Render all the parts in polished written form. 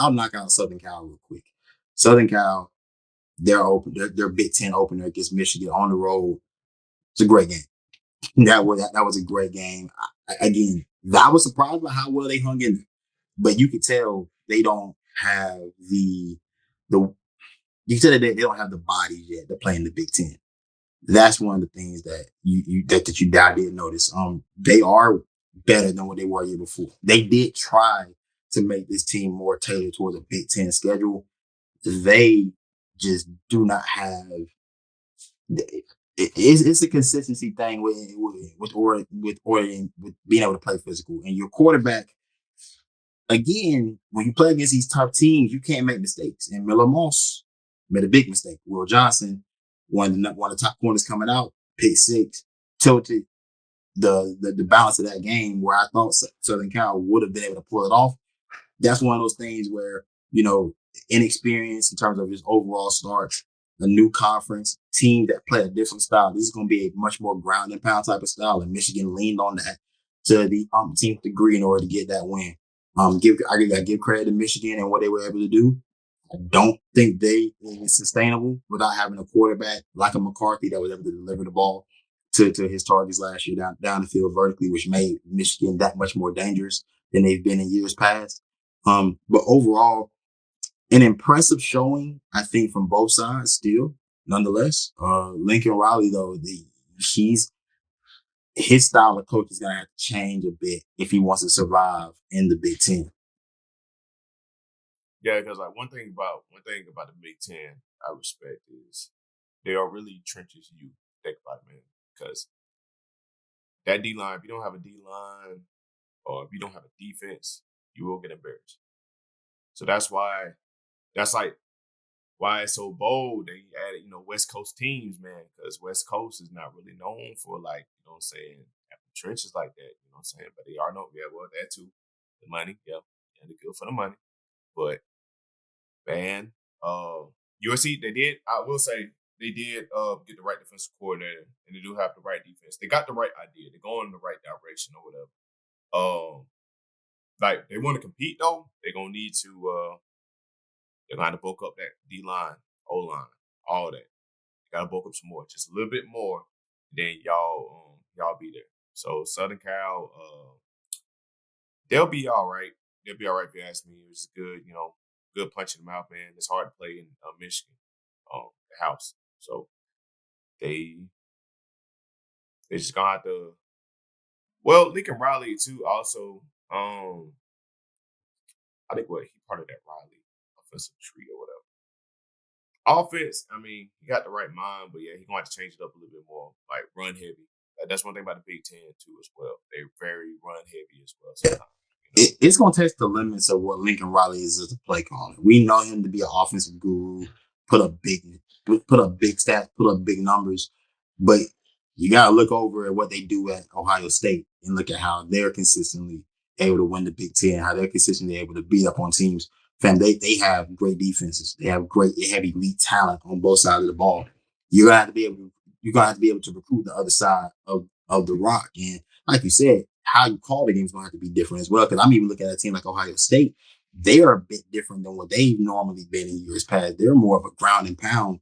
I'll knock out Southern Cal real quick. Southern Cal, their Big 10 opener against Michigan on the road. It's a great game. That was a great game. Again, I was surprised by how well they hung in there, but you could tell they don't have the you said that they don't have the bodies yet to play in the Big 10. That's one of the things that I did notice. They are better than what they were a year before. They did try to make this team more tailored towards a Big 10 schedule. They just do not have. It's a consistency thing with being able to play physical, and your quarterback. Again, when you play against these tough teams, you can't make mistakes. And Miller Moss made a big mistake. Will Johnson, one of the top corners coming out, pick six, tilted the balance of that game where I thought Southern Cal would have been able to pull it off. That's one of those things where, inexperience in terms of his overall start, a new conference, team that play a different style. This is going to be a much more ground and pound type of style, and Michigan leaned on that to the umpteenth degree in order to get that win. I gotta give credit to Michigan and what they were able to do. I don't think it's sustainable without having a quarterback like a McCarthy that was able to deliver the ball to his targets last year down the field vertically, which made Michigan that much more dangerous than they've been in years past. But overall, an impressive showing, I think, from both sides still, nonetheless. Lincoln Riley, though, his style of coach is going to have to change a bit if he wants to survive in the Big 10. Yeah, because like one thing about the Big 10 I respect is they are really trenches you think about it, man. Because that D line, if you don't have a D line or if you don't have a defense, you will get embarrassed. So that's why it's so bold they added, West Coast teams, man, because West Coast is not really known for like, having trenches like that, you know what I'm saying? But they are known, that too. The money, yeah, they're good for the money. But man, USC, I will say, they did get the right defensive coordinator, and they do have the right defense. They got the right idea. They're going in the right direction or whatever. Like they want to compete though, they're gonna need to they're gonna have to bulk up that D line, O line, all that. They gotta bulk up some more, just a little bit more, then y'all be there. So Southern Cal, they'll be all right. They'll be all right if you ask me. It was good, good punch in the mouth, man. It's hard to play in Michigan, the house. So they just gonna have to. Well, Lincoln Riley too. Also, I think he part of that Riley offensive tree or whatever. Offense, I mean, he got the right mind, but yeah, he's gonna have to change it up a little bit more, like run heavy. That's one thing about the Big 10 too, as well. They're very run heavy as well. Sometimes, It's going to test the limits of what Lincoln Riley is as a play caller. We know him to be an offensive guru, put up big stats, put up big numbers, but you got to look over at what they do at Ohio State and look at how they're consistently able to win the Big 10, how they're consistently able to beat up on teams. Fam, they have great defenses. They have elite talent on both sides of the ball. You're gonna have to be able to recruit the other side of the rock. And like you said, how you call the game is going to have to be different as well. Because I'm even looking at a team like Ohio State. They are a bit different than what they've normally been in years past. They're more of a ground and pound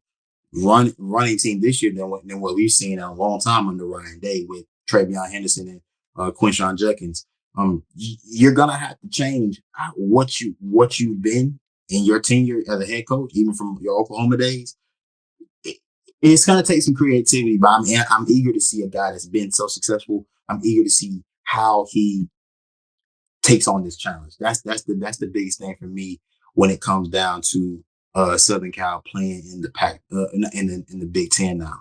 running team this year than what we've seen in a long time under Ryan Day with Travion Henderson and Quinshon Judkins. You're gonna have to change what you've been in your tenure as a head coach, even from your Oklahoma days. It's gonna take some creativity, but I'm eager to see a guy that's been so successful. I'm eager to see how he takes on this challenge. That's the biggest thing for me when it comes down to Southern Cal playing in the Pac in the Big 10 now.